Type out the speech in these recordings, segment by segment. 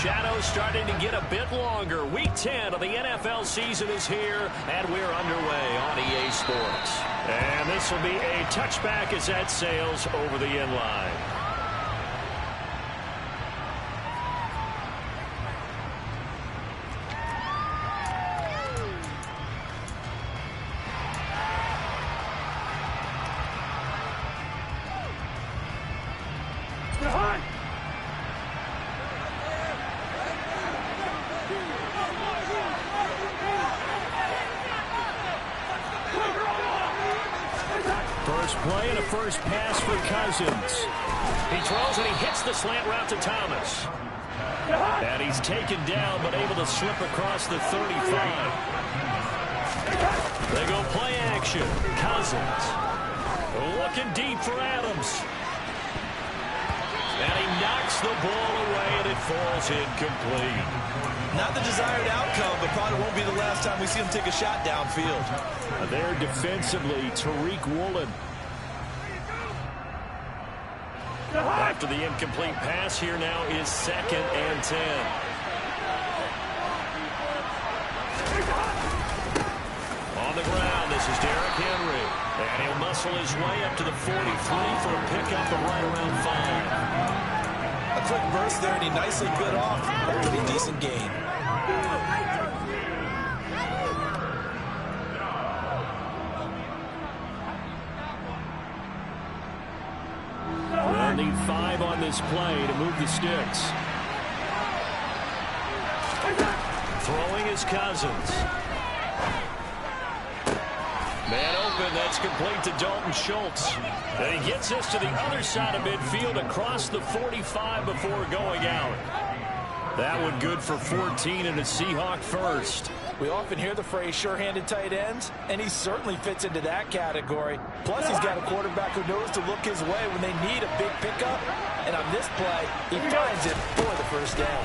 shadows starting to get a bit longer. Week 10 of the NFL season is here, and we're underway on EA Sports. And this will be a touchback as that sails over the end line. First play and a first pass for Cousins. He throws and he hits the slant route to Thomas. And he's taken down but able to slip across the 35. They go play action. Cousins looking deep for Adams. And he knocks the ball away and it falls incomplete. Not the desired outcome, but probably won't be the last time we see him take a shot downfield. There defensively, Tariq Woolen. After the incomplete pass, here now is 2nd and 10. On the ground, this is Derrick Henry. And he'll muscle his way up to the 43 for a pickup of right around 5. A quick burst there, and he nicely bit off a pretty decent gain. They'll need 5 on this play to move the sticks. Throwing is Cousins. Man open, that's complete to Dalton Schultz. And he gets this to the other side of midfield across the 45 before going out. That one good for 14 and a Seahawk first. We often hear the phrase sure-handed tight ends, and he certainly fits into that category. Plus, he's got a quarterback who knows to look his way when they need a big pickup. And on this play, he finds it for the first down.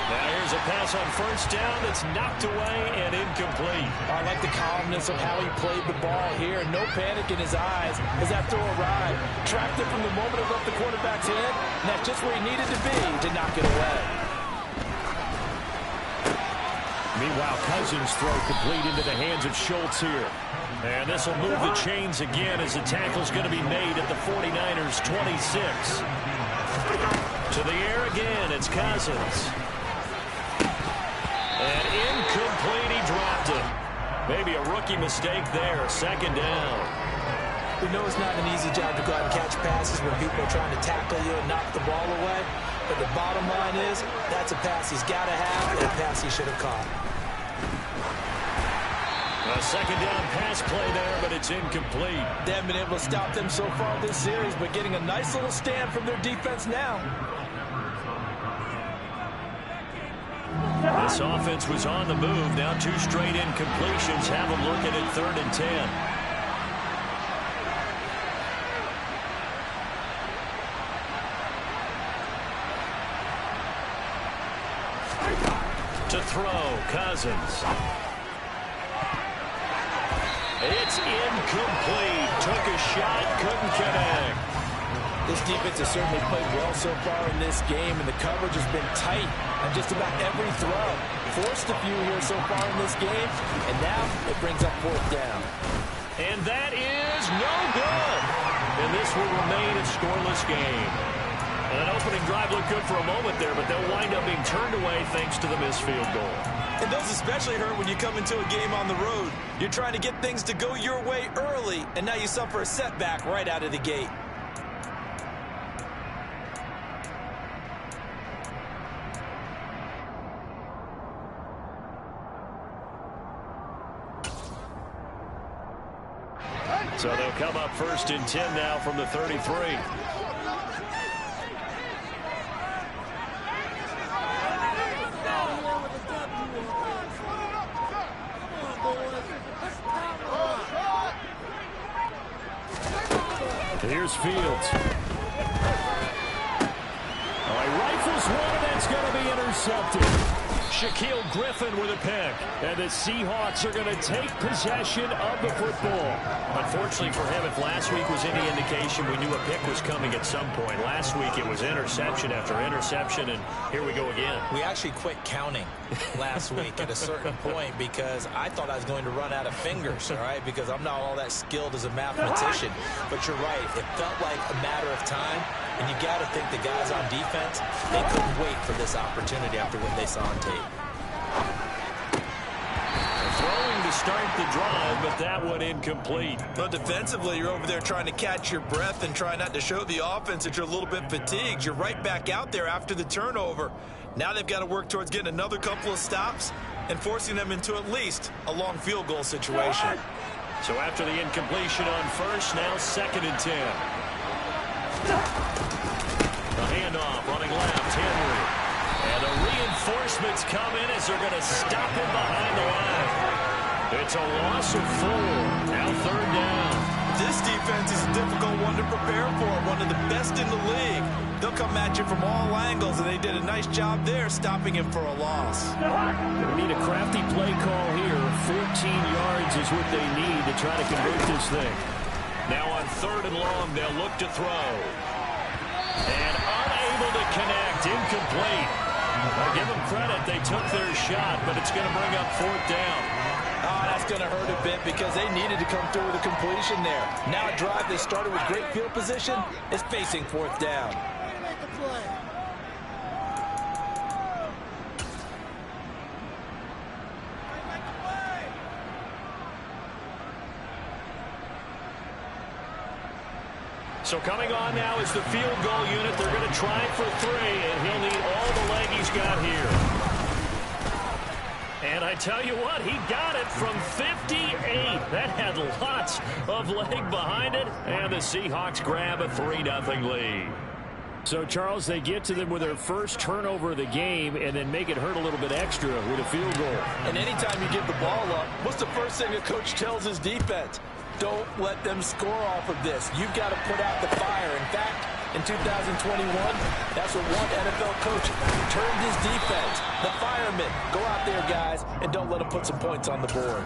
Now here's a pass on first down that's knocked away and incomplete. I like the calmness of how he played the ball here. No panic in his eyes as that throw arrived. Tracked it from the moment it left the quarterback's hand, and that's just where he needed to be to knock it away. Meanwhile, Cousins throw complete into the hands of Schultz here. And this will move the chains again as the tackle's going to be made at the 49ers 26. To the air again, it's Cousins. And incomplete, he dropped it. Maybe a rookie mistake there, 2nd down. We know it's not an easy job to go out and catch passes when people are trying to tackle you and knock the ball away. But the bottom line is, that's a pass he's got to have and a pass he should have caught. A 2nd down pass play there, but it's incomplete. They haven't been able to stop them so far this series, but getting a nice little stand from their defense now. This offense was on the move. Now 2 straight incompletions. Have them looking at 3rd and 10. To throw, Cousins. It's incomplete. Took a shot, couldn't connect. This defense has certainly played well so far in this game, and the coverage has been tight on just about every throw. Forced a few here so far in this game, and now it brings up 4th down. And that is no good. And this will remain a scoreless game. An opening drive looked good for a moment there, but they'll wind up being turned away thanks to the missed field goal. And those especially hurt when you come into a game on the road. You're trying to get things to go your way early, and now you suffer a setback right out of the gate. So they'll come up 1st and 10 now from the 33. Here's Fields. All right, rifles one, and that's going to be intercepted. Shaquille Griffin with a pick. And the Seahawks are going to take possession of the football. Unfortunately for him, if last week was any indication, we knew a pick was coming at some point. Last week it was interception after interception, and here we go again. We actually quit counting last week at a certain point because I thought I was going to run out of fingers, all right, because I'm not all that skilled as a mathematician. But you're right. It felt like a matter of time, and you got to think the guys on defense, they couldn't wait for this opportunity after what they saw on tape. Throwing to start the drive, but that one incomplete. Well, defensively, you're over there trying to catch your breath and try not to show the offense that you're a little bit fatigued. You're right back out there after the turnover. Now they've got to work towards getting another couple of stops and forcing them into at least a long field goal situation. So after the incompletion on first, now 2nd and 10. The handoff running left, Henry. And the reinforcements come in as they're going to stop him behind the line. It's a loss of 4. Now 3rd down. This defense is a difficult one to prepare for, one of the best in the league. They'll come at you from all angles, and they did a nice job there stopping him for a loss. We need a crafty play call here. 14 yards is what they need to try to convert this thing. Now on 3rd and long, they'll look to throw. And unable to connect, incomplete. I'll give them credit, they took their shot, but it's going to bring up 4th down. Oh, that's going to hurt a bit because they needed to come through with a completion there. Now a drive that started with great field position is facing 4th down. So coming on now is the field goal unit. They're going to try for 3, and he'll need all the leg he's got here. And I tell you what, he got it from 58. That had lots of leg behind it, and the Seahawks grab a 3-0 lead. So, Charles, they get to them with their first turnover of the game and then make it hurt a little bit extra with a field goal. And anytime you give the ball up, what's the first thing a coach tells his defense? Don't let them score off of this. You've got to put out the fire. In fact, in 2021, that's what one NFL coach turned his defense. The firemen. Go out there, guys, and don't let them put some points on the board.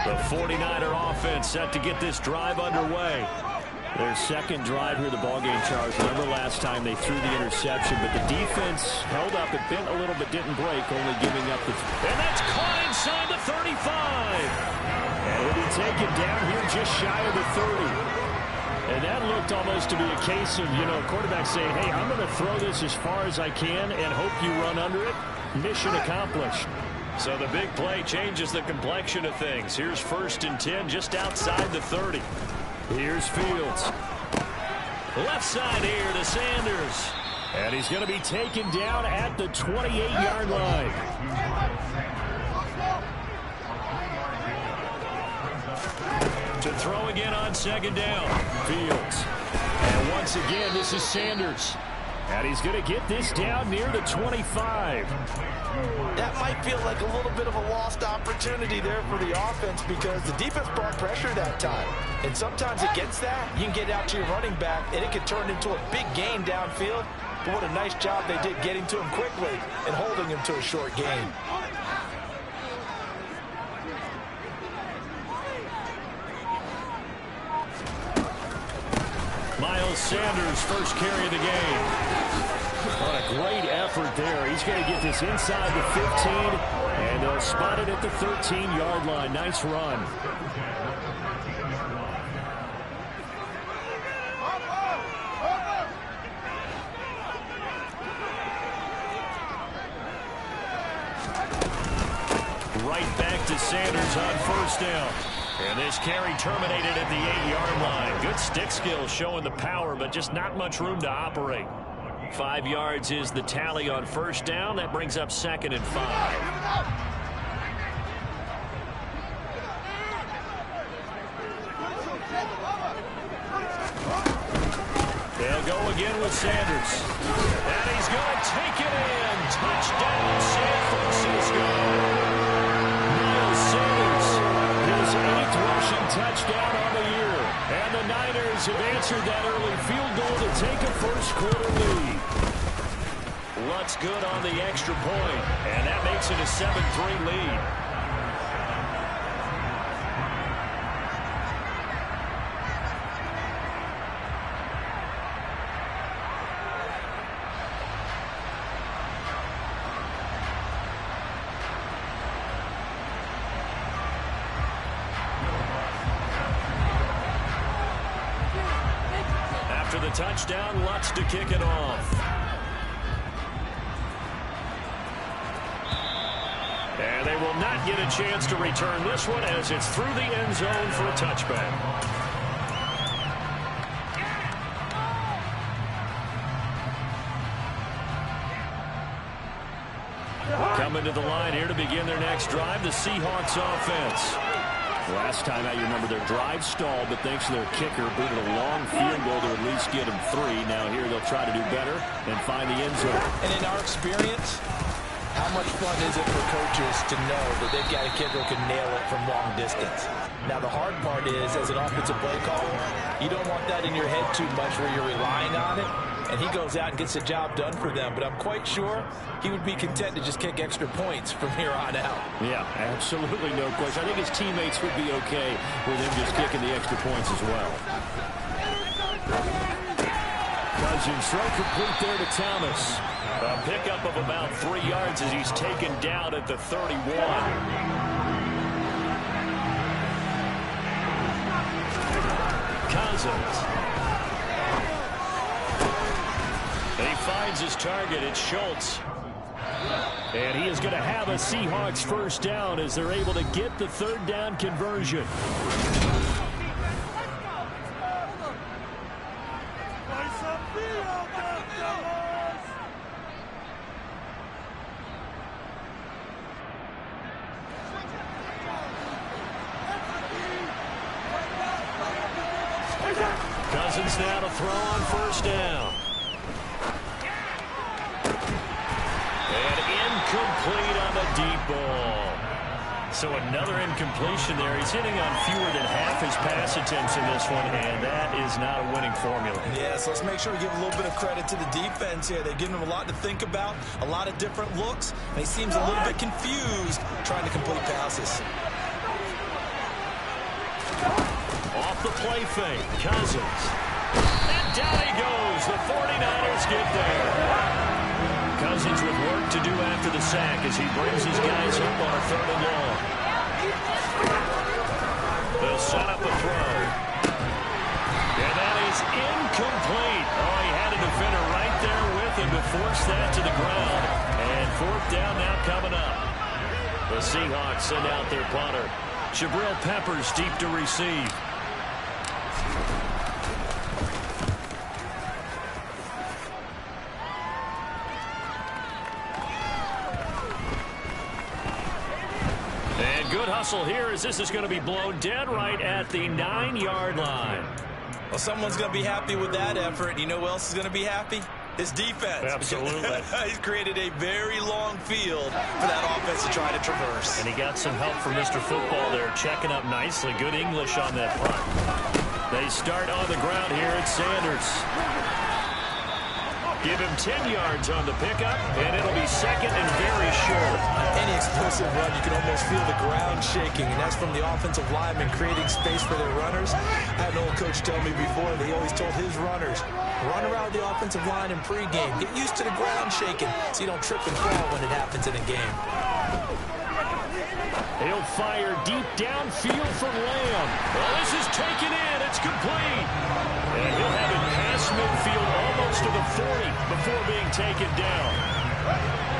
The 49er offense set to get this drive underway. Their second drive here, the ballgame, Charles. Remember last time they threw the interception, but the defense held up. It bent a little bit, didn't break, only giving up the... And that's caught inside the 35. And he'll be taken down here just shy of the 30. And that looked almost to be a case of, quarterback saying, hey, I'm going to throw this as far as I can and hope you run under it. Mission accomplished. So the big play changes the complexion of things. Here's 1st and 10 just outside the 30. Here's Fields. Left side here to Sanders. And he's going to be taken down at the 28-yard line. To throw again on 2nd down. Fields. And once again, this is Sanders. And he's going to get this down near the 25. That might feel like a little bit of a lost opportunity there for the offense because the defense brought pressure that time. And sometimes against that, you can get out to your running back, and it can turn into a big gain downfield. But what a nice job they did getting to him quickly and holding him to a short gain. Miles Sanders, first carry of the game. What a great effort there. He's going to get this inside the 15, and they'll spot it at the 13-yard line. Nice run. Right back to Sanders on 1st down. And this carry terminated at the 8-yard line. Good stick skills showing the power, but just not much room to operate. 5 yards is the tally on 1st down. That brings up 2nd and 5. They'll go again with Sanders. And he's going to take it in. Touchdown, San Francisco. Miles Sanders, his 8th rushing touchdown on the year. And the Niners have answered that early field goal to take a first-quarter lead. Lutz good on the extra point, and that makes it a 7-3 lead. After the touchdown, Lutz to kick it off. And they will not get a chance to return this one as it's through the end zone for a touchback. Coming to the line here to begin their next drive, the Seahawks offense. Last time out, you remember their drive stalled, but thanks to their kicker, booted a long field goal to at least get them 3. Now here they'll try to do better and find the end zone. And in our experience, how much fun is it for coaches to know that they've got a kid who can nail it from long distance? Now, the hard part is, as an offensive play caller, you don't want that in your head too much where you're relying on it. And he goes out and gets the job done for them. But I'm quite sure he would be content to just kick extra points from here on out. Yeah, absolutely no question. I think his teammates would be okay with him just kicking the extra points as well. Cousins throw complete there to Thomas. A pickup of about 3 yards as he's taken down at the 31. Cousins. And he finds his target. It's Schultz. And he is going to have a Seahawks first down as they're able to get the 3rd down conversion. Cousins now to throw on first down. And incomplete on the deep ball. So another incompletion there. He's hitting on fewer than half his pass attempts in this one, and that is not a winning formula. Yeah, so let's make sure we give a little bit of credit to the defense here. They're giving him a lot to think about, a lot of different looks, and he seems a little bit confused trying to complete passes. Off the play fake, Cousins. And down he goes. The 49ers get there. Cousins with work to do after the sack as he brings his guys up on a 3rd and long. They'll set up a throw. And that is incomplete. Oh, he had a defender right there with him to force that to the ground. And 4th down now coming up. The Seahawks send out their punter. Jabril Peppers deep to receive. And good hustle here as this is going to be blown dead right at the 9-yard line. Well, someone's going to be happy with that effort. You know who else is going to be happy? His defense. Absolutely. He's created a very long field for that offense to try to traverse. And he got some help from Mr. Football there, checking up nicely. Good English on that punt. They start on the ground here at Sanders. Give him 10 yards on the pickup, and it'll be 2nd and very short. Any explosive run, you can almost feel the ground shaking, and that's from the offensive linemen creating space for their runners. I had an old coach tell me before that he always told his runners, run around the offensive line in pregame. Get used to the ground shaking so you don't trip and fall when it happens in a game. He'll fire deep downfield for Lamb. Well, this is taken in. It's complete. And he'll have it past midfield almost to the 40 before being taken down.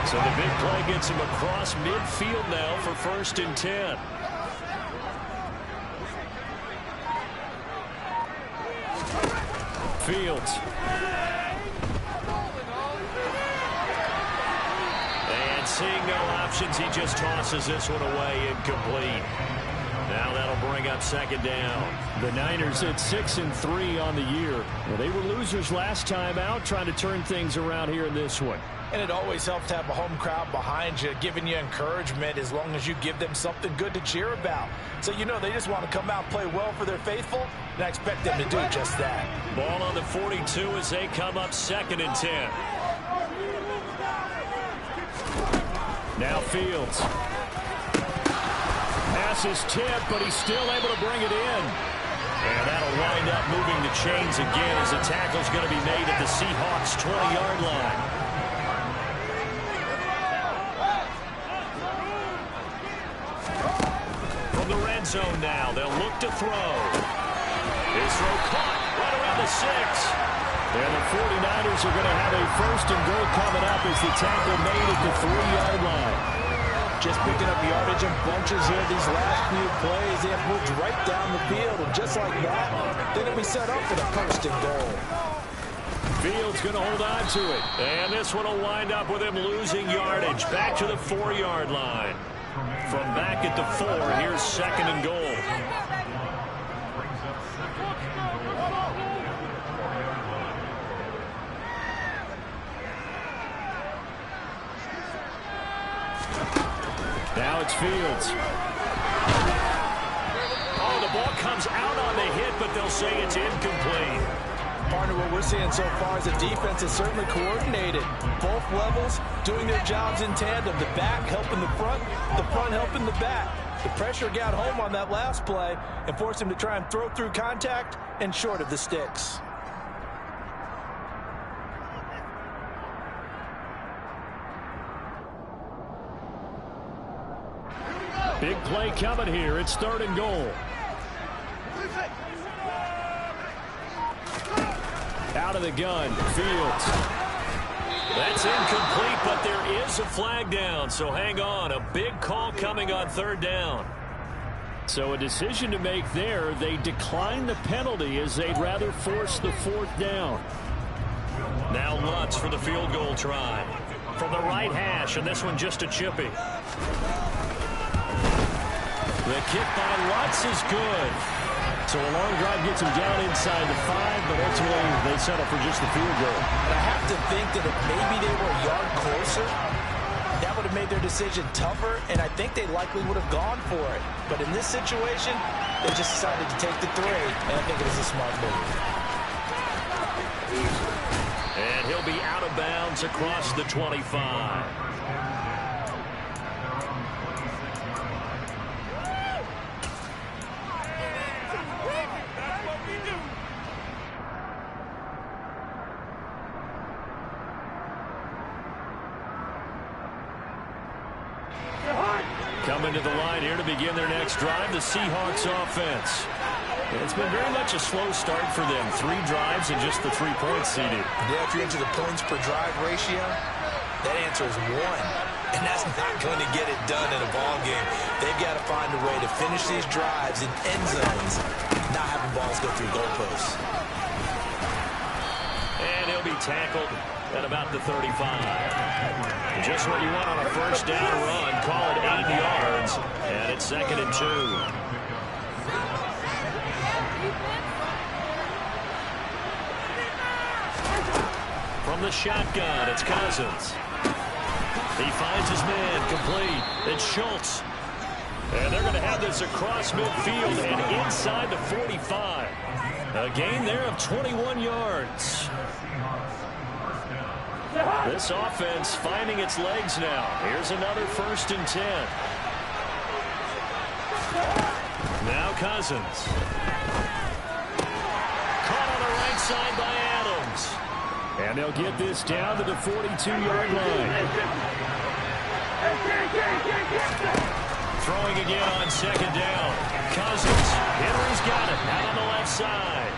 So the big play gets him across midfield now for 1st and 10. Fields. And seeing no options, he just tosses this one away incomplete. Now that'll bring up second down. The Niners at 6-3 on the year. Well, they were losers last time out, trying to turn things around here in this one. And it always helps to have a home crowd behind you, giving you encouragement as long as you give them something good to cheer about. So you know they just want to come out and play well for their faithful, and I expect them to do just that. Ball on the 42 as they come up 2nd and 10. Now Fields. Pass is tipped, but he's still able to bring it in. And that'll wind up moving the chains again as the tackle's going to be made at the Seahawks' 20-yard line. From the red zone now, they'll look to throw. His throw caught right around the 6. And the 49ers are going to have a 1st and goal coming up as the tackle made at the 3-yard line. Just picking up yardage in bunches here these last few plays. They have moved right down the field, and just like that, they're going to be set up for the 1st and goal. Fields going to hold on to it. And this one will wind up with him losing yardage. Back to the 4-yard line. From back at the 4, here's 2nd and goal. Now it's Fields. Oh, the ball comes out on the hit, but they'll say it's incomplete. Partner, what we're seeing so far is the defense is certainly coordinated. Both levels doing their jobs in tandem. The back helping the front helping the back. The pressure got home on that last play and forced him to try and throw through contact and short of the sticks. Big play coming here. It's 3rd and goal. Out of the gun, Fields. That's incomplete, but there is a flag down, so hang on. A big call coming on 3rd down. So a decision to make there. They decline the penalty as they'd rather force the 4th down. Now Lutz for the field goal try. From the right hash, and this one just a chippy. The kick by Lutz is good. So a long drive gets him down inside the 5, but ultimately they settle for just the field goal. And I have to think that if maybe they were a yard closer, that would have made their decision tougher, and I think they likely would have gone for it. But in this situation, they just decided to take the 3, and I think it was a smart move. And he'll be out of bounds across the 25. Coming to the line here to begin their next drive, the Seahawks offense. It's been very much a slow start for them. 3 drives and just the 3 points seeded. Yeah, if you're into the points per drive ratio, that answer is 1. And that's not going to get it done in a ball game. They've got to find a way to finish these drives in end zones, not having balls go through goalposts. And he'll be tackled at about the 35. Just what you want on a 1st down run. Call it 8 yards. And it's 2nd and 2. From the shotgun, it's Cousins. He finds his man complete. It's Schultz. And they're going to have this across midfield and inside the 45. A gain there of 21 yards. This offense finding its legs now. Here's another 1st and 10. Now Cousins. Caught on the right side by Adams. And they'll get this down to the 42-yard line. Throwing again on 2nd down. Cousins. Henry's got it. Out on the left side.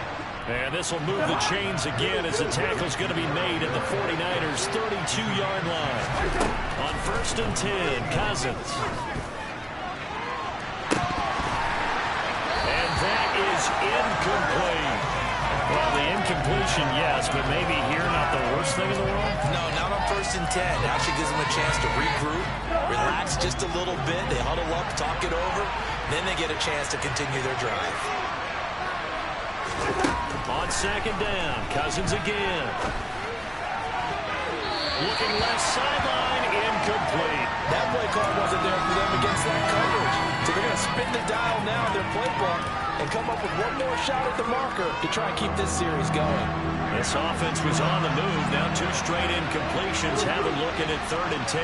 And this will move the chains again as the tackle's going to be made at the 49ers' 32-yard line. On 1st and 10, Cousins. And that is incomplete. Well, the incompletion, yes, but maybe here not the worst thing in the world? No, not on 1st and 10. It actually gives them a chance to regroup, relax just a little bit. They huddle up, talk it over. Then they get a chance to continue their drive. On second down, Cousins again. Looking left sideline, incomplete. That play call wasn't there for them against that coverage. So they're going to spin the dial now in their playbook and come up with one more shot at the marker to try and keep this series going. This offense was on the move. Now 2 straight incompletions. Have it looking at 3rd and 10.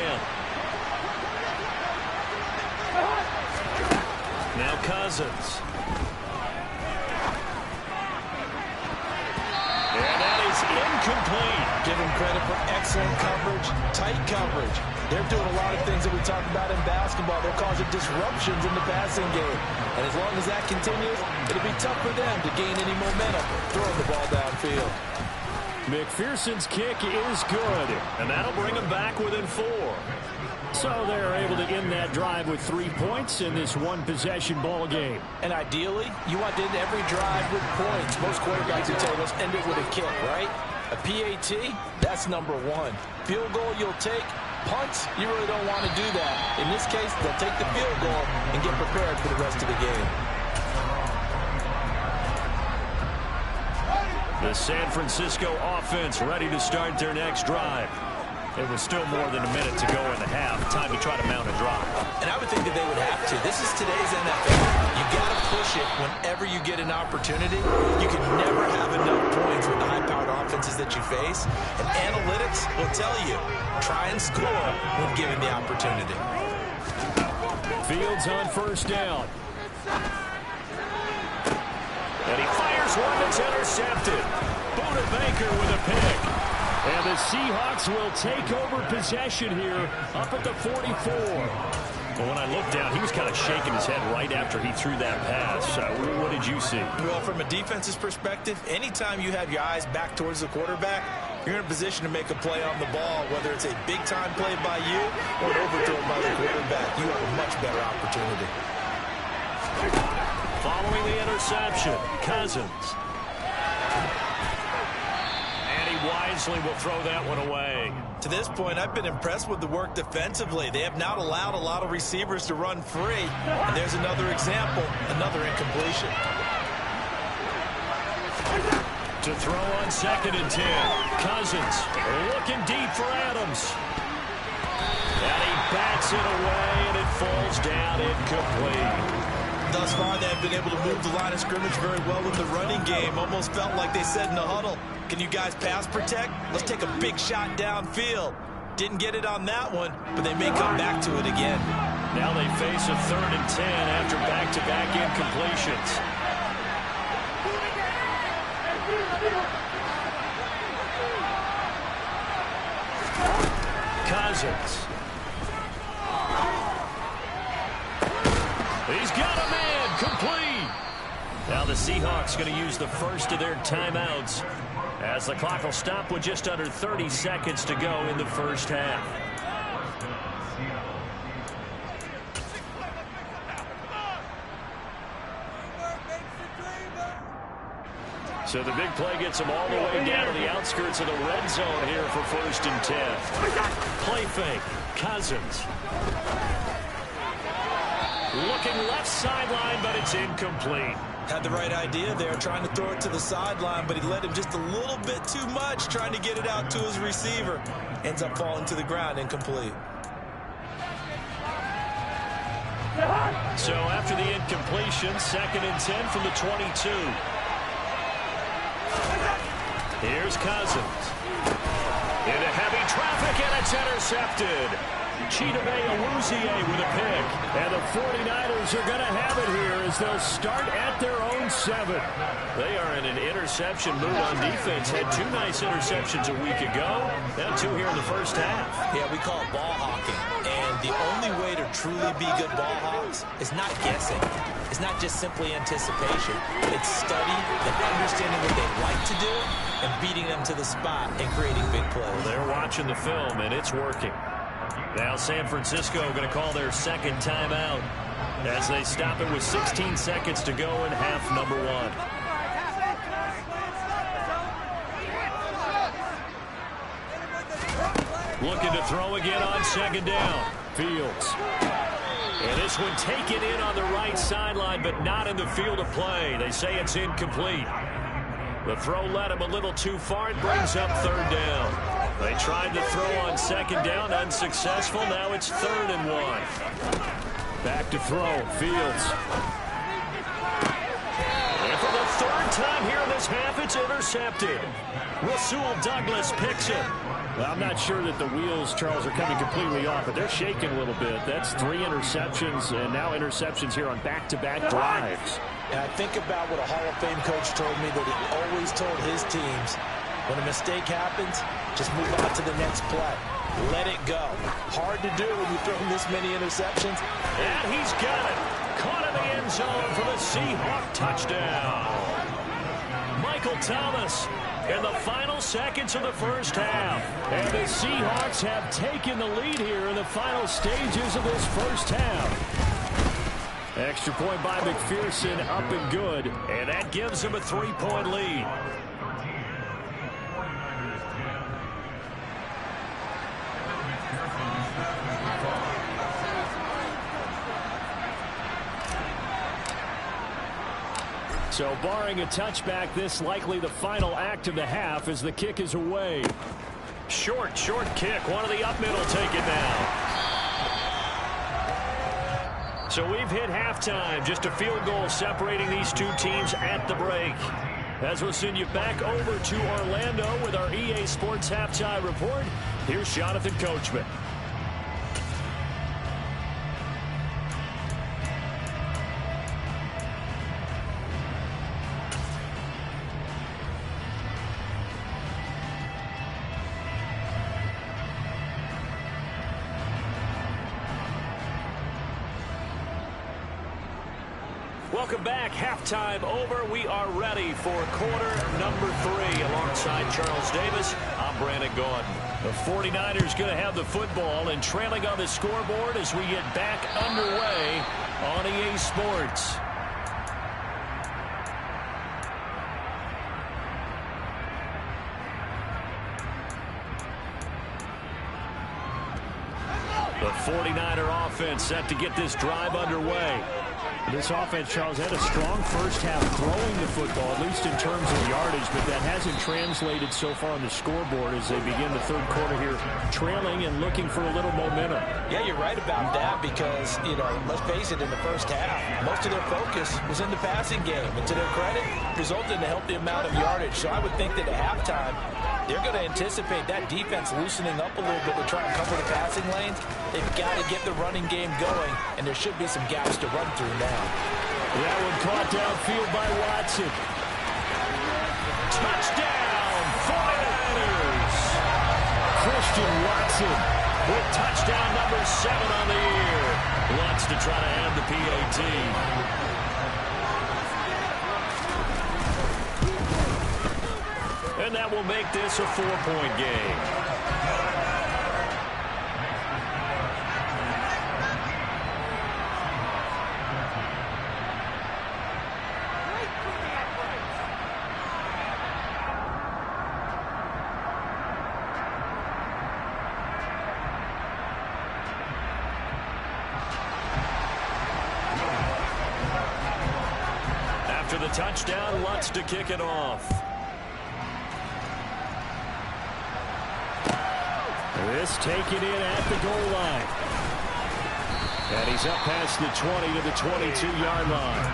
Now Cousins. And that is incomplete. Give them credit for excellent coverage, tight coverage. They're doing a lot of things that we talk about in basketball. They're causing disruptions in the passing game. And as long as that continues, it'll be tough for them to gain any momentum throwing the ball downfield. McPherson's kick is good, And that'll bring them back within 4. so they're able to end that drive with 3 points in this one-possession ball game. And ideally, you want to end every drive with points. Most quarterbacks would tell us end it with a kick, right? A PAT, that's number 1. Field goal you'll take. Punts, you really don't want to do that. In this case, they'll take the field goal and get prepared for the rest of the game. The San Francisco offense ready to start their next drive. It was still more than a minute to go in the half. Time to try to mount a drive. And I would think that they would have to. This is today's NFL. You got to push it whenever you get an opportunity. You can never have enough points with the high-powered offenses that you face. And analytics will tell you, try and score when given the opportunity. Fields on 1st down. And he fires one that's intercepted. Buda Baker with a pick. And the Seahawks will take over possession here up at the 44. Well, when I looked down, he was kind of shaking his head right after he threw that pass. What did you see? Well, from a defense's perspective, anytime you have your eyes back towards the quarterback, you're in a position to make a play on the ball, whether it's a big-time play by you or an overthrow by the quarterback. You have a much better opportunity. Following the interception, Cousins. Wisely will throw that one away. To this point, I've been impressed with the work defensively. They have not allowed a lot of receivers to run free. And there's another example, another incompletion. To throw on 2nd and 10. Cousins looking deep for Adams. And he bats it away, and it falls down incomplete. Thus far, they've been able to move the line of scrimmage very well in the running game. Almost felt like they said in the huddle, can you guys pass protect? Let's take a big shot downfield. Didn't get it on that one, but they may come back to it again. Now they face a 3rd and 10 after back-to-back incompletions. Cousins. He's got a man, complete. Now the Seahawks going to use the first of their timeouts as the clock will stop with just under 30 seconds to go in the first half. So the big play gets them all the way down to the outskirts of the red zone here for 1st and 10. Play fake, Cousins. Looking left sideline, but it's incomplete. Had the right idea there, trying to throw it to the sideline, but he led him just a little bit too much, trying to get it out to his receiver. Ends up falling to the ground, incomplete. So after the incompletion, 2nd and 10 from the 22. Here's Cousins. Into heavy traffic, and it's intercepted. Chidobe-Awuzie with a pick. And the 49ers are going to have it here as they'll start at their own 7. They are in an interception mood on defense. Had 2 nice interceptions a week ago. Now 2 here in the first half. Yeah, we call it ball hawking. And the only way to truly be good ball hawks is not guessing. It's not just simply anticipation. It's study and understanding what they like to do and beating them to the spot and creating big plays. Well, they're watching the film, and it's working. Now San Francisco going to call their 2nd timeout as they stop it with 16 seconds to go in half number 1. Looking to throw again on 2nd down. Fields. And this one taken in on the right sideline, but not in the field of play. They say it's incomplete. The throw led him a little too far. It brings up third down. They tried to throw on second down, unsuccessful. Now it's 3rd and 1. Back to throw, Fields. And for the 3rd time here in this half, it's intercepted. Rasul Douglas picks it. Well, I'm not sure that the wheels, Charles, are coming completely off, but they're shaking a little bit. That's 3 interceptions, and now interceptions here on back-to-back drives. And I think about what a Hall of Fame coach told me that he always told his teams, when a mistake happens, just move on to the next play. Let it go. Hard to do when you throw this many interceptions. And he's got it. Caught in the end zone for the Seahawk touchdown. Michael Thomas in the final seconds of the first half. And the Seahawks have taken the lead here in the final stages of this first half. Extra point by McPherson, up and good. And that gives him a 3-point lead. So barring a touchback, this likely the final act of the half as the kick is away. Short kick. One of the up middle taken now. So we've hit halftime. Just a field goal separating these two teams at the break. As we'll send you back over to Orlando with our EA Sports Halftime Report, here's Jonathan Coachman. Welcome back. Halftime over. We are ready for quarter number 3. Alongside Charles Davis, I'm Brandon Gaudin. The 49ers going to have the football and trailing on the scoreboard as we get back underway on EA Sports. The 49er offense set to get this drive underway. This offense, Charles, had a strong first half throwing the football, at least in terms of yardage, but that hasn't translated so far on the scoreboard as they begin the third quarter here, trailing and looking for a little momentum. Yeah, you're right about that because, let's face it, in the first half, most of their focus was in the passing game. And to their credit, resulted in a healthy amount of yardage. So I would think that at halftime, they're going to anticipate that defense loosening up a little bit to try and cover the passing lanes. They've got to get the running game going, and there should be some gaps to run through now. That one caught downfield by Watson. Touchdown, 49ers! Christian Watson with touchdown number 7 on the year. Wants to try to have the PAT. And that will make this a 4-point game. After the touchdown, Lutz to kick it off. This taken in at the goal line. And he's up past the 20 to the 22-yard line.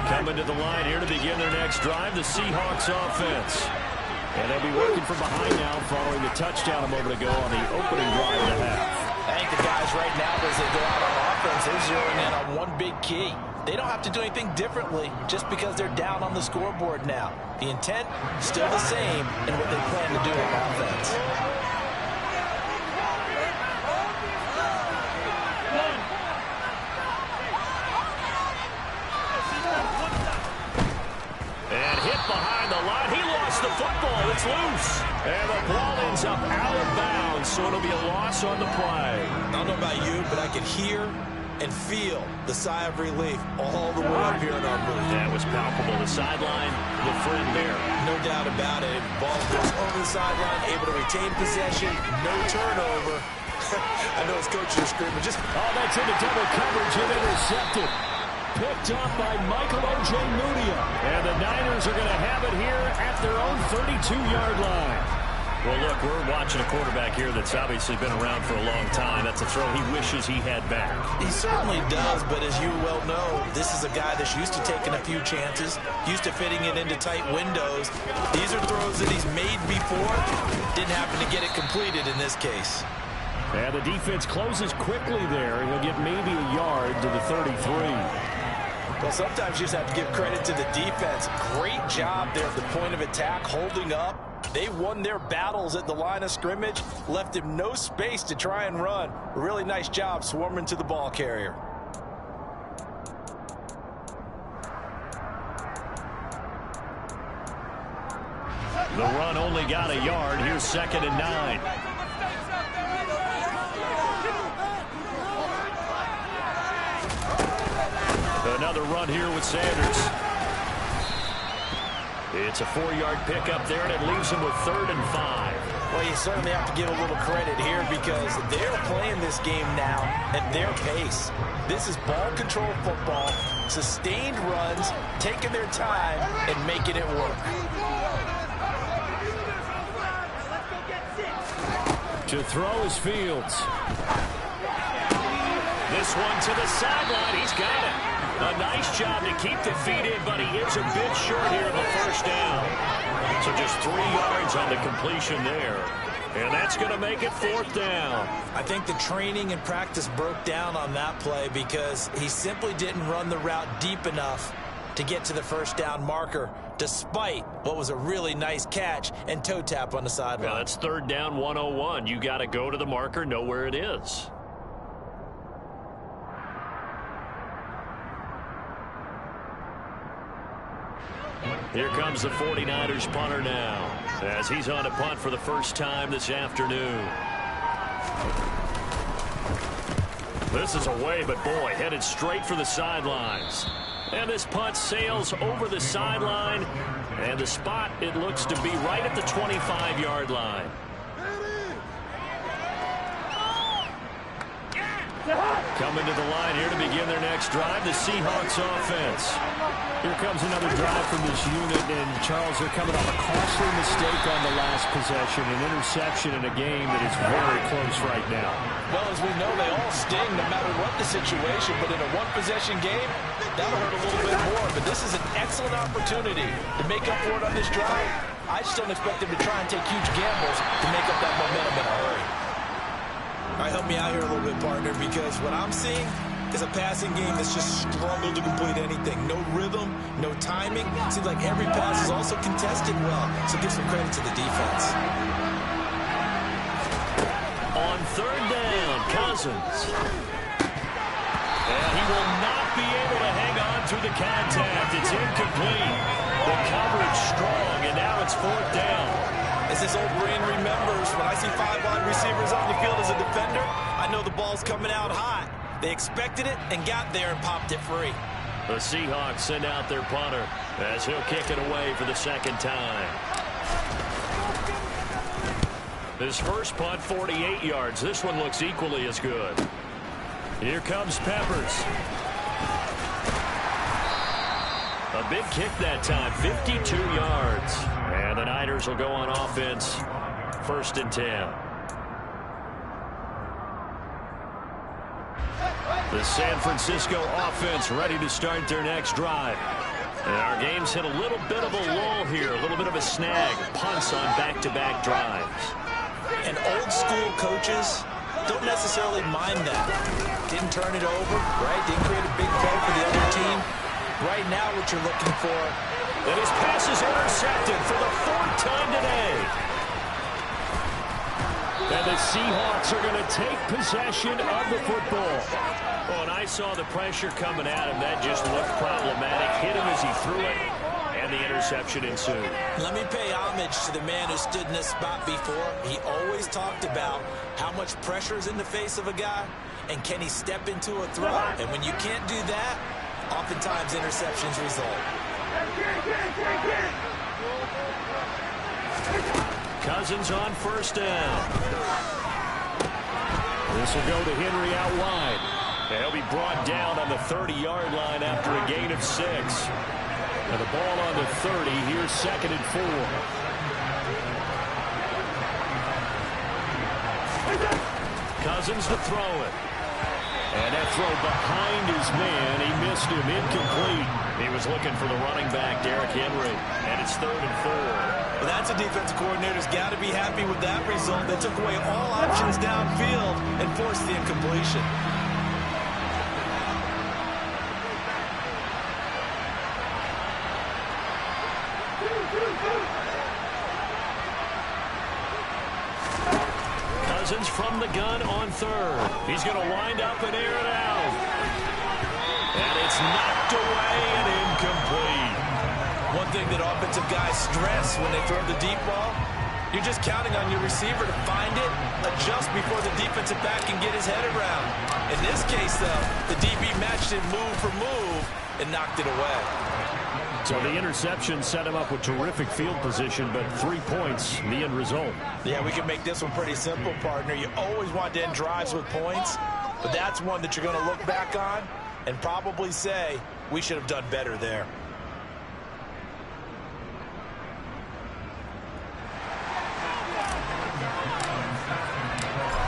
Coming to the line here to begin their next drive, the Seahawks offense. And they'll be working from behind now following the touchdown a moment ago on the opening drive of the half. I think the guys right now, as they go out on offense, they're zeroing in on one big key. They don't have to do anything differently just because they're down on the scoreboard now. The intent still the same in what they plan to do on offense. And hit behind the line. He lost the football. It's loose. And the ball ends up out of bounds, so it'll be a loss on the play. I don't know about you, but I could hear and feel the sigh of relief all the way up here in our booth. That was palpable. The sideline, the friend there. No doubt about it. Ball goes over the sideline, able to retain possession, no turnover. I know his coaches are screaming. Oh, that's into double coverage and intercepted. Picked up by Michael O.J. Mudia. And the Niners are going to have it here at their own 32-yard line. Well, look, we're watching a quarterback here that's obviously been around for a long time. That's a throw he wishes he had back. He certainly does, but as you well know, this is a guy that's used to taking a few chances, used to fitting it into tight windows. These are throws that he's made before. Didn't happen to get it completed in this case. And the defense closes quickly there. He'll get maybe a yard to the 33. Well, sometimes you just have to give credit to the defense. Great job there at the point of attack, holding up. They won their battles at the line of scrimmage, left him no space to try and run. A really nice job swarming to the ball carrier. The run only got a yard. Here's 2nd and 9. Another run here with Sanders. It's a 4-yard pickup there, and it leaves him with 3rd and 5. Well, you certainly have to give a little credit here because they're playing this game now at their pace. This is ball control football, sustained runs, taking their time, and making it work. To throw is Fields. This one to the sideline. He's got it. A nice job to keep the feet in, but he is a bit short here of a first down. So just 3 yards on the completion there. And that's going to make it 4th down. I think the training and practice broke down on that play because he simply didn't run the route deep enough to get to the first down marker, despite what was a really nice catch and toe tap on the sideline. Well, that's 3rd down 101. You got to go to the marker, know where it is. Here comes the 49ers punter now, as he's on a punt for the first time this afternoon. This is away, but boy, headed straight for the sidelines. And this punt sails over the sideline, and the spot, it looks to be right at the 25-yard line. Coming to the line here to begin their next drive, the Seahawks offense. Here comes another drive from this unit, and Charles, they're coming off a costly mistake on the last possession, an interception in a game that is very close right now. Well, as we know, they all sting no matter what the situation, but in a one-possession game, that'll hurt a little bit more. But this is an excellent opportunity to make up for it on this drive. I just don't expect them to try and take huge gambles to make up that momentum in a hurry. All right, help me out here a little bit, partner, because what I'm seeing is a passing game that's just struggled to complete anything. No rhythm, no timing. Seems like every pass is also contested well, so give some credit to the defense. On 3rd down, Cousins. And he will not be able to hang on through the contact. It's incomplete. The coverage strong, and now it's 4th down. As this old brain remembers, when I see 5 wide receivers on the field as a defender, I know the ball's coming out hot. They expected it and got there and popped it free. The Seahawks send out their punter as he'll kick it away for the 2nd time. His first punt, 48 yards. This one looks equally as good. Here comes Peppers. A big kick that time, 52 yards. And the Niners will go on offense, 1st and 10. The San Francisco offense ready to start their next drive. And our game's hit a little bit of a lull here, a little bit of a snag. Punts on back-to-back drives. And old-school coaches don't necessarily mind that. Didn't turn it over, right? Didn't create a big play for the other team. Right now, what you're looking for. And his pass is intercepted for the 4th time today. And the Seahawks are going to take possession of the football. Oh, and I saw the pressure coming at him. That just looked problematic. Hit him as he threw it, and the interception ensued. Let me pay homage to the man who stood in this spot before. He always talked about how much pressure is in the face of a guy. and can he step into a throw? And when you can't do that, oftentimes interceptions result. Cousins on first down. This will go to Henry out wide. He'll be brought down on the 30-yard line after a gain of 6. And the ball on the 30. Here's 2nd and 4. Cousins to throw it. And that throw behind his man. He missed him. Incomplete. He was looking for the running back, Derrick Henry. And it's 3rd and 4. Well, that's a defensive coordinator's got to be happy with that result. They took away all options downfield and forced the incompletion. Cousins from the gun on 3rd. He's going to wind up and air it out. And it's knocked away and incomplete. One thing that offensive guys stress when they throw the deep ball, you're just counting on your receiver to find it, adjust before the defensive back can get his head around. In this case, though, the DB matched it move for move and knocked it away. So the interception set him up with terrific field position, but 3 points, the end result. Yeah, we can make this one pretty simple, partner. You always want to end drives with points, but that's one that you're going to look back on and probably say, we should have done better there.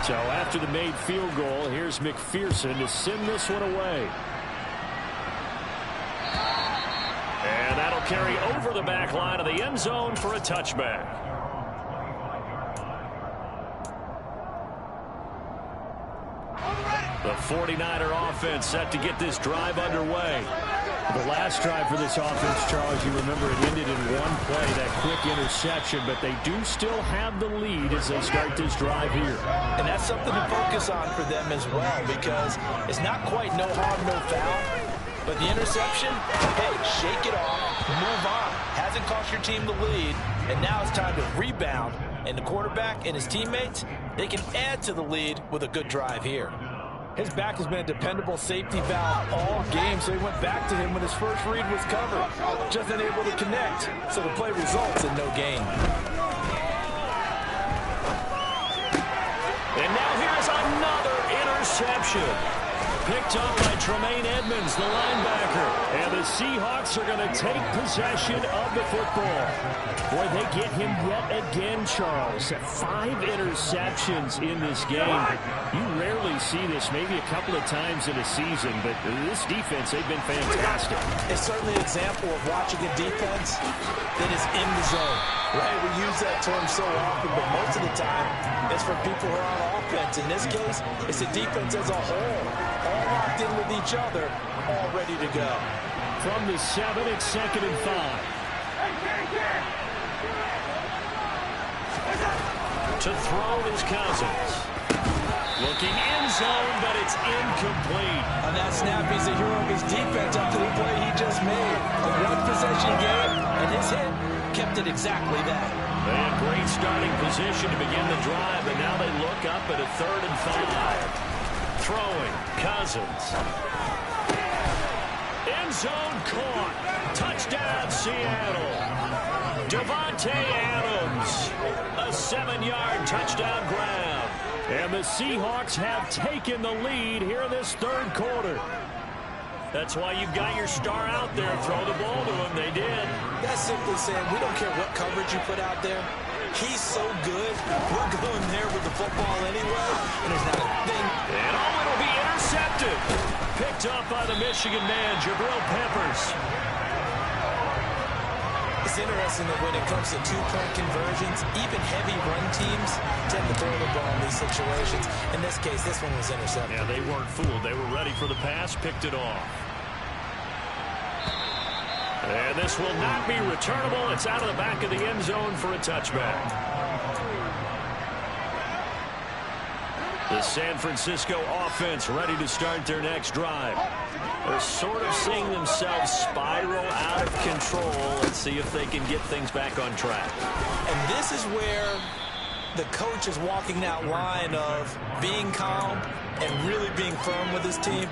So after the made field goal, here's McPherson to send this one away. And that'll carry over the back line of the end zone for a touchback. The 49er offense set to get this drive underway. The last drive for this offense, Charles, you remember it ended in one play, that quick interception, but they do still have the lead as they start this drive here. And that's something to focus on for them as well, because it's not quite no harm, no foul, but the interception, hey, shake it off, move on. Hasn't cost your team the lead, and now it's time to rebound. And the quarterback and his teammates, they can add to the lead with a good drive here. His back has been a dependable safety valve all game, so he went back to him when his first read was covered. Just unable to connect, so the play results in no gain. And now here's another interception. Picked up by Tremaine Edmonds, the linebacker. And the Seahawks are going to take possession of the football. Boy, they get him yet again, Charles. 5 interceptions in this game. You rarely see this, maybe a couple of times in a season, but this defense, they've been fantastic. It's certainly an example of watching a defense that is in the zone. Right, we use that term so often, but most of the time, it's for people who are on offense. In this case, it's a defense as a whole, all locked in with each other, all ready to go. From the 7, it's 2nd and 5. To throw is Cousins. Looking end zone, but it's incomplete. On that snap, he's the hero of his defense after the play he just made. A one-possession game, and his hit kept it exactly that. They had great starting position to begin the drive, and now they look up at a 3rd and 5. Throwing, Cousins. End zone caught. Touchdown, Seattle. Devontae Adams. A 7-yard touchdown grab. And the Seahawks have taken the lead here in this 3rd quarter. That's why you've got your star out there. Throw the ball to him. They did. That's simply saying we don't care what coverage you put out there. He's so good. We're going there with the football anyway. And there's not a thing. And it'll be intercepted. Picked up by the Michigan man, Jabril Peppers. It's interesting that when it comes to 2-point conversions, even heavy run teams tend to throw the ball in these situations. In this case, this one was intercepted. Yeah, they weren't fooled. They were ready for the pass, picked it off. And this will not be returnable. It's out of the back of the end zone for a touchback. The San Francisco offense ready to start their next drive. They're sort of seeing themselves spiral out of control. Let's see if they can get things back on track. And this is where the coach is walking that line of being calm and really being firm with his team.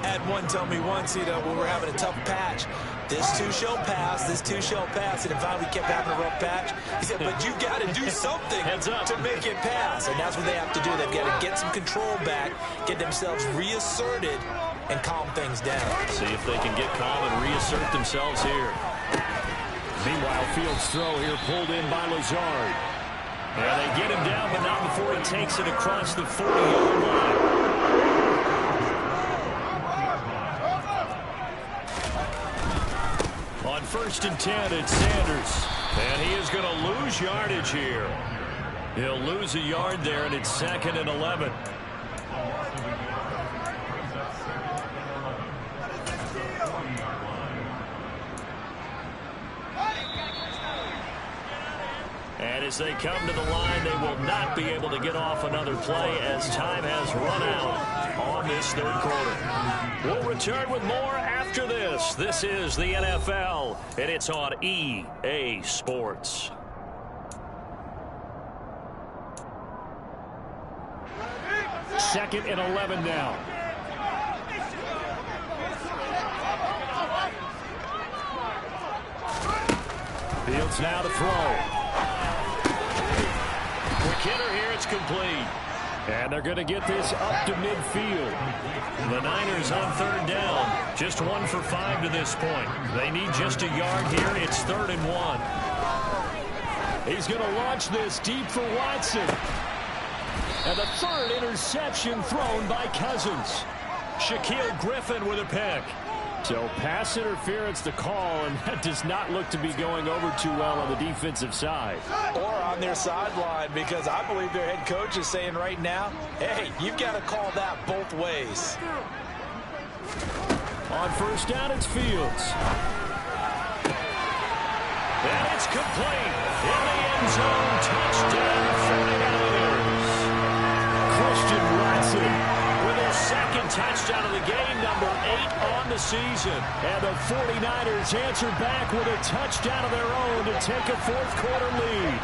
I had one tell me once, when we were having a tough patch, this too shall pass, this too shall pass. And if we kept having a rough patch, he said, but you got to do something to make it pass. And that's what they have to do. They've got to get some control back, get themselves reasserted, and calm things down. See if they can get calm and reassert themselves here. Meanwhile, Fields' throw here pulled in by Lazard. Yeah, they get him down, but not before he takes it across the 40-yard line. On 1st and 10, it's Sanders. And he is going to lose yardage here. He'll lose a yard there, and it's 2nd and 11. And as they come to the line, they will not be able to get off another play as time has run out on this 3rd quarter. We'll return with more after this. This is the NFL, and it's on EA Sports. Second and 11 now. Fields now to throw. Quick hitter here, it's complete. And they're going to get this up to midfield. The Niners on 3rd down. Just 1 for 5 to this point. They need just a yard here. It's 3rd and 1. He's going to launch this deep for Watson. And the 3rd interception thrown by Cousins. Shaquille Griffin with a pick. So pass interference the call, and that does not look to be going over too well on the defensive side. Or on their sideline, because I believe their head coach is saying right now, hey, you've got to call that both ways. On 1st down, it's Fields. And it's complete. In the end zone, touchdown 49ers. Christian Watson with his 2nd touchdown of the game, number 8 on the season. And the 49ers answer back with a touchdown of their own to take a 4th quarter lead.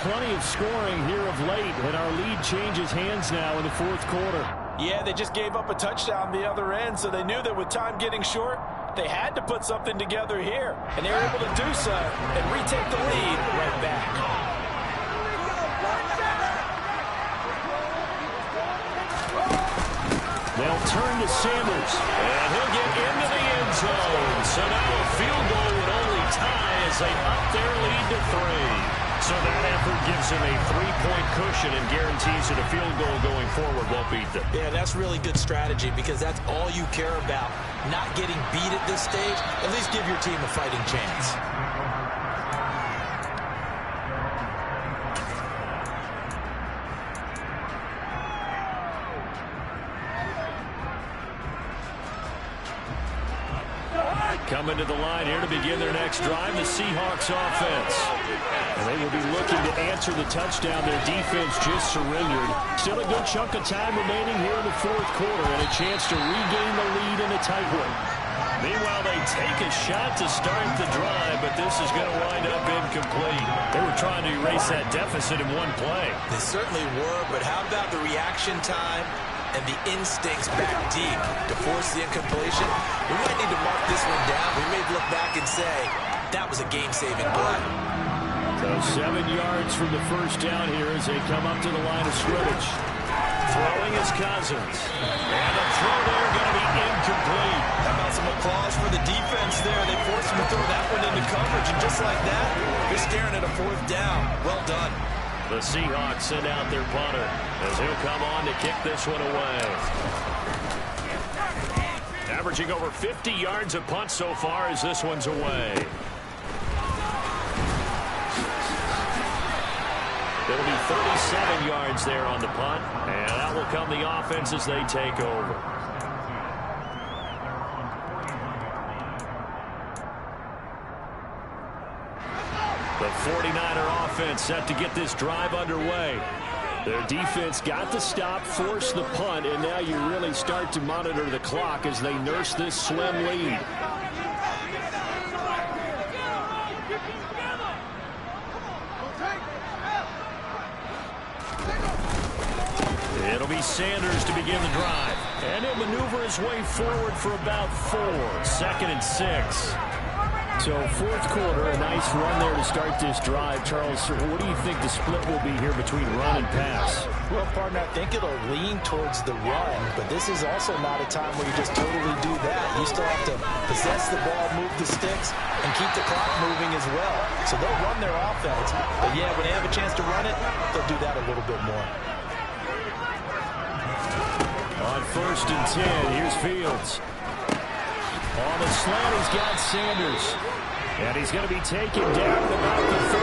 Plenty of scoring here of late, and our lead changes hands now in the 4th quarter. Yeah, they just gave up a touchdown the other end, so they knew that with time getting short, they had to put something together here. And they were able to do so and retake the lead right back. They'll turn to Sanders. And he'll get into the end zone. So now a field goal would only tie as they up their lead to 3. So that effort gives him a 3-point cushion and guarantees that a field goal going forward won't beat them. Yeah, that's really good strategy because that's all you care about. Not getting beat at this stage. At least give your team a fighting chance. Coming to the line here to begin their next drive, the Seahawks offense. And they will be looking to answer the touchdown their defense just surrendered. Still a good chunk of time remaining here in the 4th quarter and a chance to regain the lead in a tight one. Meanwhile, they take a shot to start the drive, but this is going to wind up incomplete. They were trying to erase that deficit in one play. They certainly were, but how about the reaction time and the instincts back deep to force the incompletion? We might need to mark this one down. We may look back and say, that was a game-saving play. So 7 yards from the 1st down here as they come up to the line of scrimmage. Throwing is Cousins. And the throw there going to be incomplete. How about some applause for the defense there? They forced him to throw that one into coverage, and just like that, you're staring at a 4th down. Well done. The Seahawks send out their punter as he'll come on to kick this one away. Averaging over 50 yards a punt so far as this one's away. It'll be 37 yards there on the punt, and that will come the offense as they take over. The 49er offense set to get this drive underway. Their defense got the stop, forced the punt, and now you really start to monitor the clock as they nurse this slim lead. be Sanders to begin the drive. And he'll maneuver his way forward for about 4. 2nd and 6. So fourth quarter, a nice run there to start this drive. Charles, what do you think the split will be here between run and pass? Well, partner, I think it'll lean towards the run, but this is also not a time where you just totally do that. You still have to possess the ball, move the sticks, and keep the clock moving as well. So they'll run their offense, but yeah, when they have a chance to run it, they'll do that a little bit more. On 1st and 10, here's Fields. On the slant, he's got Sanders. And he's going to be taken down at about the 33.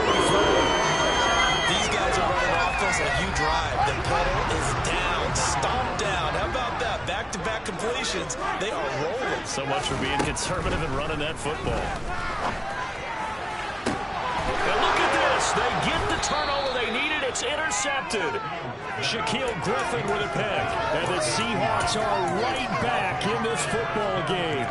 These guys are running offense like you drive. The pedal is down, stomped down. How about that? Back-to-back completions. They are rolling. So much for being conservative and running that football. And look at this. They get the turnover they needed. It's intercepted. Shaquille Griffin with a pick. And the Seahawks are right back in this football game.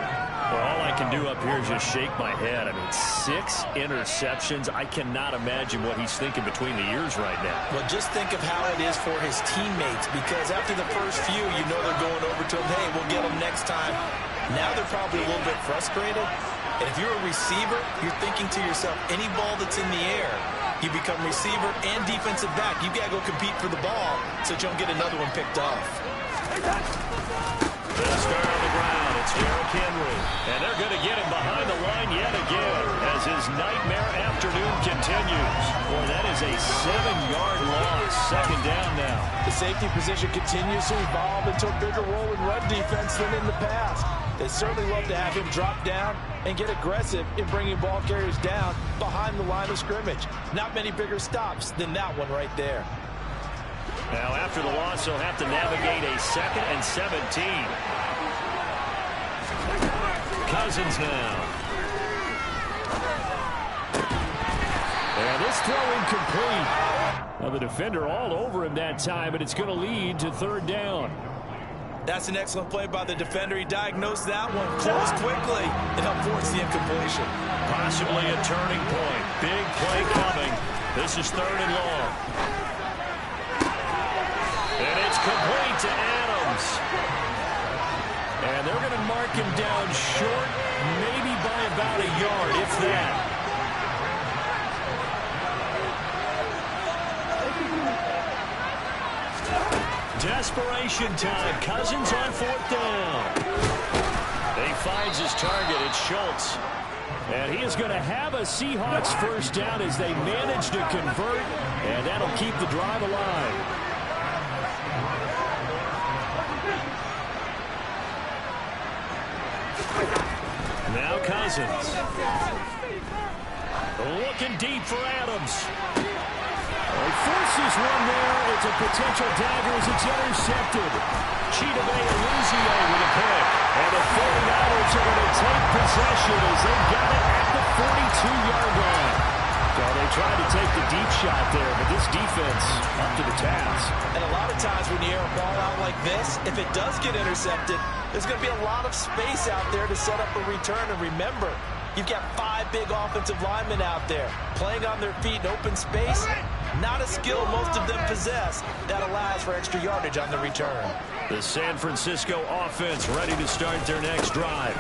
Well, all I can do up here is just shake my head. I mean, 6 interceptions. I cannot imagine what he's thinking between the ears right now. Well, just think of how it is for his teammates, because after the first few, you know they're going over to him, hey, we'll get him next time. Now they're probably a little bit frustrated. And if you're a receiver, you're thinking to yourself, any ball that's in the air, you become receiver and defensive back. You got to go compete for the ball so that you don't get another one picked off. The start on the ground, it's Derrick Henry. And they're going to get him behind the line yet again as his nightmare afternoon continues. Boy, that is a 7-yard loss. 2nd down now. The safety position continues to evolve into a bigger role in run defense than in the past. They certainly love to have him drop down and get aggressive in bringing ball carriers down behind the line of scrimmage. Not many bigger stops than that one right there. Now, after the loss, he'll have to navigate a 2nd and 17. Cousins now. And this throw incomplete. Well, the defender all over him that time, but it's going to lead to 3rd down. That's an excellent play by the defender. He diagnosed that one, closed quickly, and forced the incompletion. Possibly a turning point. Big play coming. This is 3rd and long. And it's complete to Adams. And they're going to mark him down short, maybe by about a yard, if that. Desperation time. Cousins on 4th down. He finds his target. It's Schultz. And he is going to have a Seahawks 1st down as they manage to convert. And that'll keep the drive alive. Now Cousins. Looking deep for Adams. He forces one there. It's a potential dagger as it's intercepted. Chidobe Awuzie with a pick. And the 49ers are going to take possession as they got it at the 42-yard line. So they tried to take the deep shot there, but this defense up to the task. And a lot of times when you air a ball out like this, if it does get intercepted, there's going to be a lot of space out there to set up a return. And remember, you've got 5 big offensive linemen out there playing on their feet in open space. Not a skill most of them possess that allows for extra yardage on the return. The San Francisco offense ready to start their next drive.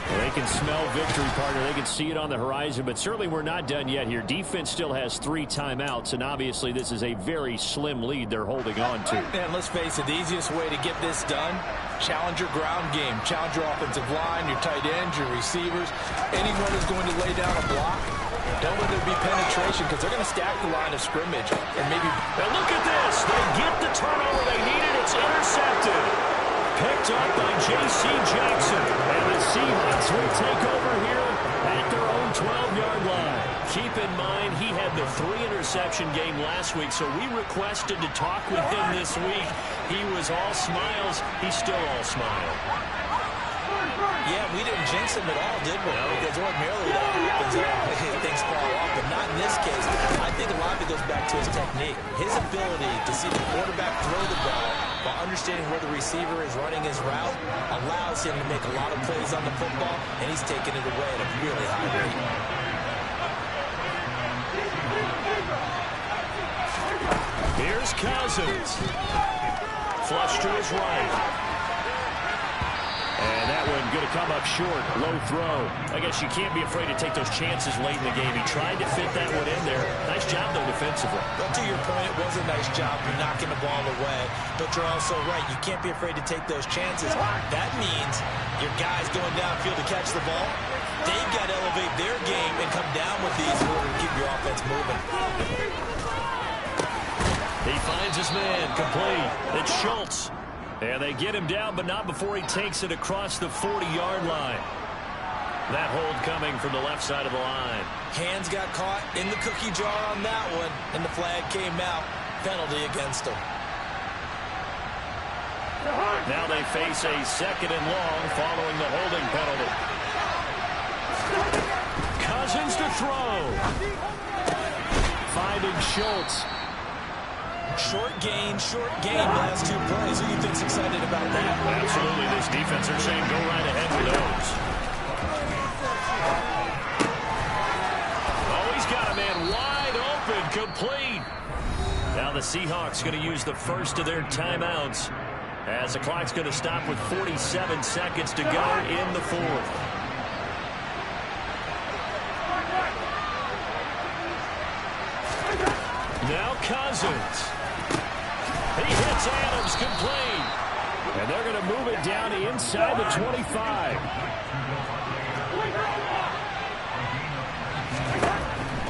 Well, they can smell victory, partner. They can see it on the horizon, but certainly we're not done yet here. Defense still has 3 timeouts, and obviously this is a very slim lead they're holding on to. And let's face it, the easiest way to get this done, challenge your ground game. Challenge your offensive line, your tight ends, your receivers. Anyone who's going to lay down a block, don't let there be penetration because they're going to stack the line of scrimmage. And maybe. Now look at this. They get the turnover they needed. It's intercepted. Picked up by J.C. Jackson. And the Seahawks will take over here at their own 12-yard line. Keep in mind, he had the 3-interception game last week, so we requested to talk with him this week. He was all smiles. He's still all smile. Yeah, we didn't jinx him at all, did we? No. Because ordinarily that happens. Things fall off, but not in this case. I think a lot of it goes back to his technique. His ability to see the quarterback throw the ball while understanding where the receiver is running his route allows him to make a lot of plays on the football, and he's taking it away at a really high rate. Here's Cousins. Flush to his right. And that one going to come up short. Low throw. I guess you can't be afraid to take those chances late in the game. He tried to fit that one in there. Nice job, though, defensively. But to your point, it was a nice job for knocking the ball away. But you're also right. You can't be afraid to take those chances. That means your guys going downfield to catch the ball, they've got to elevate their game and come down with these in order to keep your offense moving. He finds his man. Complete. It's Schultz. And they get him down, but not before he takes it across the 40-yard line. That hold coming from the left side of the line. Hands got caught in the cookie jar on that one, and the flag came out. Penalty against him. Now they face a 2nd and long following the holding penalty. Cousins to throw. Finding Schultz. Short gain, last 2 plays. Who do you think's excited about that? Absolutely. This defense are saying go right ahead with those. Oh, he's got a man wide open, complete. Now the Seahawks going to use the first of their timeouts as the clock's going to stop with 47 seconds to go in the 4th. Now Cousins. He hits Adams complete. And they're going to move it down to inside the 25.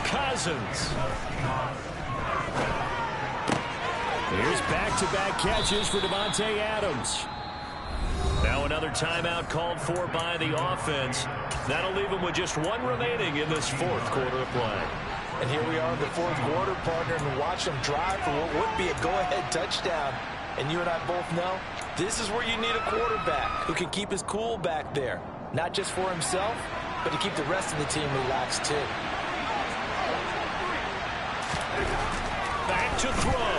Cousins. Here's back-to-back catches for Davante Adams. Now another timeout called for by the offense. That'll leave them with just 1 remaining in this 4th quarter of play. And here we are in the 4th quarter, partner, and watch them drive for what would be a go-ahead touchdown. And you and I both know this is where you need a quarterback who can keep his cool back there. Not just for himself, but to keep the rest of the team relaxed, too. Back to throw.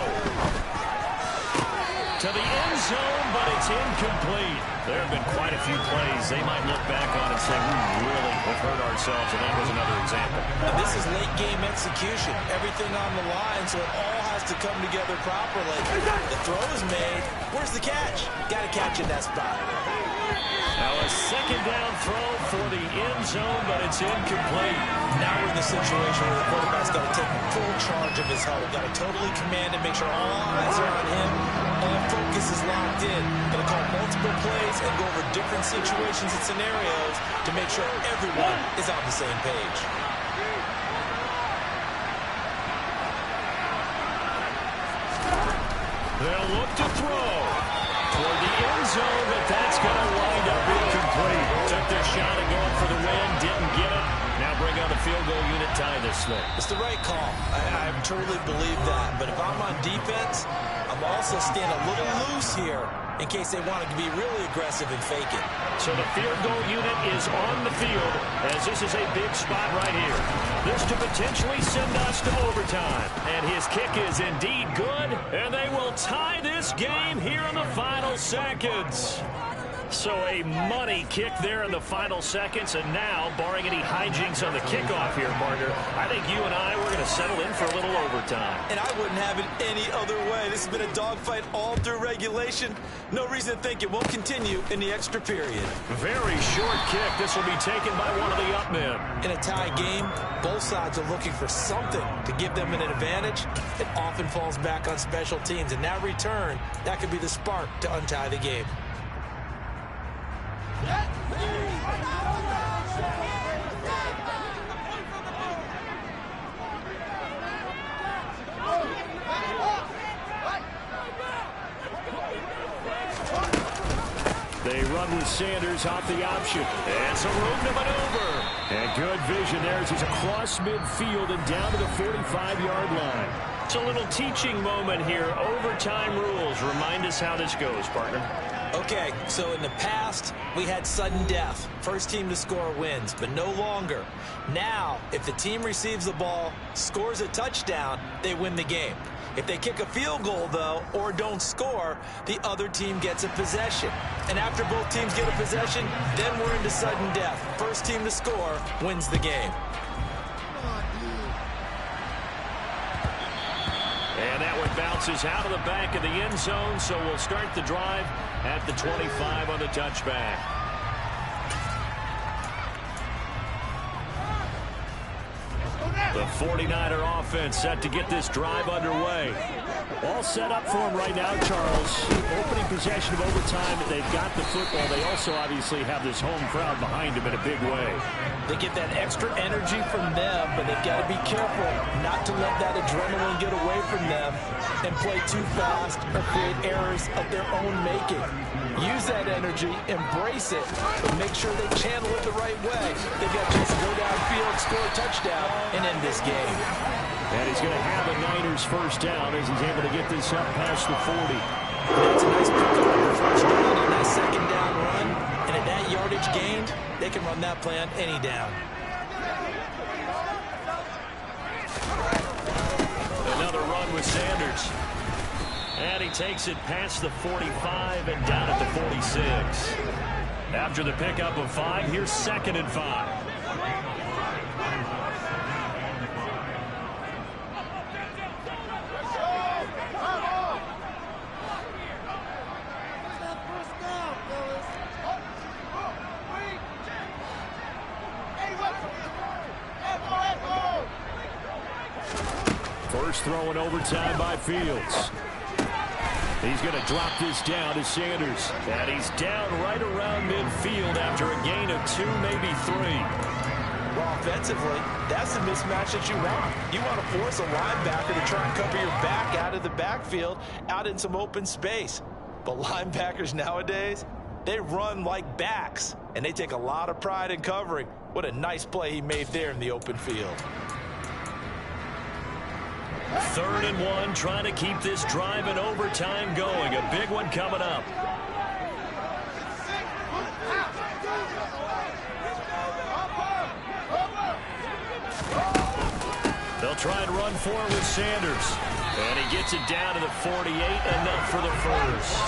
To the end zone, but it's incomplete. There have been quite a few plays they might look back on and say, we really have hurt ourselves, and that was another example. And this is late game execution. Everything on the line, so it all has to come together properly. The throw is made. Where's the catch? Got to catch in that spot. Now a 2nd down throw for the end zone, but it's incomplete. Now we're in the situation where the quarterback's got to take full charge of his huddle. Got to totally command and make sure all eyes are on him. All focus is locked in. Got to call multiple plays and go over different situations and scenarios to make sure everyone is on the same page. They'll look to throw toward the end zone, but that's going to wind up incomplete. Took their shot at going for the win, didn't get it. Now bring on the field goal unit, tie this thing. It's the right call. I truly believe that. But if I'm on defense, I'm also staying a little loose here in case they want to be really aggressive and fake it. So the field goal unit is on the field as this is a big spot right here. This to potentially send us to overtime. And his kick is indeed good, and they will tie this game here in the final seconds. So a money kick there in the final seconds, and now, barring any hijinks on the kickoff here, partner, I think you and I, we're going to settle in for a little overtime. And I wouldn't have it any other way. This has been a dogfight all through regulation. No reason to think it won't continue in the extra period. Very short kick. This will be taken by one of the up men. In a tie game, both sides are looking for something to give them an advantage. It often falls back on special teams, and that return, that could be the spark to untie the game. They run with Sanders off the option. And some room to maneuver. And good vision there as he's across midfield and down to the 45-yard line. It's a little teaching moment here. Overtime rules. Remind us how this goes, partner. Okay, so in the past, we had sudden death. First team to score wins, but no longer. Now, if the team receives the ball, scores a touchdown, they win the game. If they kick a field goal, though, or don't score, the other team gets a possession. And after both teams get a possession, then we're into sudden death. First team to score wins the game. And And that one bounces out of the back of the end zone, so we'll start the drive at the 25 on the touchback. The 49er offense set to get this drive underway. All set up for him right now, Charles. Opening possession of overtime. They've got the football. They also obviously have this home crowd behind them in a big way. They get that extra energy from them, but they've got to be careful not to let that adrenaline get away from them and play too fast or create errors of their own making. Use that energy, embrace it, but make sure they channel it the right way. They've got to just go downfield, score a touchdown, and end this game. And he's going to have a Niners first down as he's able to get this up past the 40. That's a nice pickup on the first down, a nice second down run. And at that yardage gained, they can run that play on any down. Another run with Sanders. And he takes it past the 45 and down at the 46. After the pickup of 5, here's 2nd and 5. First throw in overtime by Fields. He's going to drop this down to Sanders. And he's down right around midfield after a gain of 2, maybe 3. Well, offensively, that's the mismatch that you want. You want to force a linebacker to try and cover your back out of the backfield, out in some open space. But linebackers nowadays, they run like backs, and they take a lot of pride in covering. What a nice play he made there in the open field. 3rd and 1, trying to keep this drive in overtime going. A big one coming up. They'll try and run for it with Sanders. And he gets it down to the 48, enough for the first.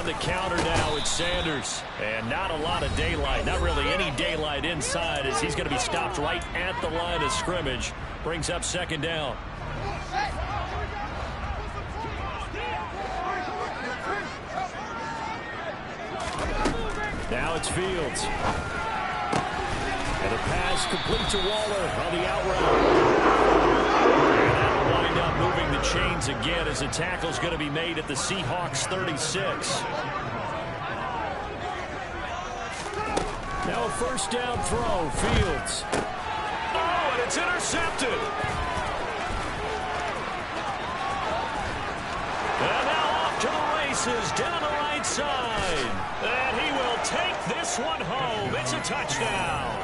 The counter now with Sanders, and not a lot of daylight, not really any daylight inside, as he's going to be stopped right at the line of scrimmage. Brings up 2nd down. Now it's Fields, and a pass complete to Waller on the out route. Wind up moving the chains again as the tackle's going to be made at the Seahawks 36. Now a first down throw, Fields. Oh, and it's intercepted. And now off to the races down the right side. And he will take this one home. It's a touchdown.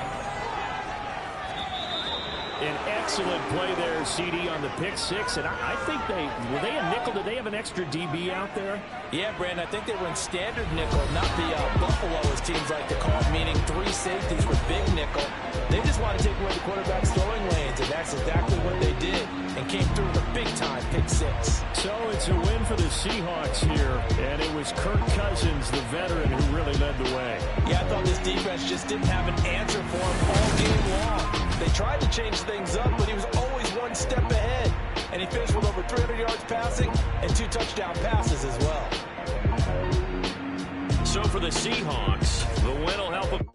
An excellent play there, CD, on the pick 6. And I think were they a nickel? Did they have an extra DB out there? Yeah, Brandon, I think they were in standard nickel, not the Buffalo, as teams like to call it, meaning 3 safeties with big nickel. They just want to take away the quarterback's throwing lanes, and that's exactly what they did, and came through with a big-time pick 6. So it's a win for the Seahawks here, and it was Kirk Cousins, the veteran, who really led the way. Yeah, I thought this defense just didn't have an answer for him all game long. They tried to change things up, but he was always one step ahead. And he finished with over 300 yards passing and 2 touchdown passes as well. So for the Seahawks, the win will help them.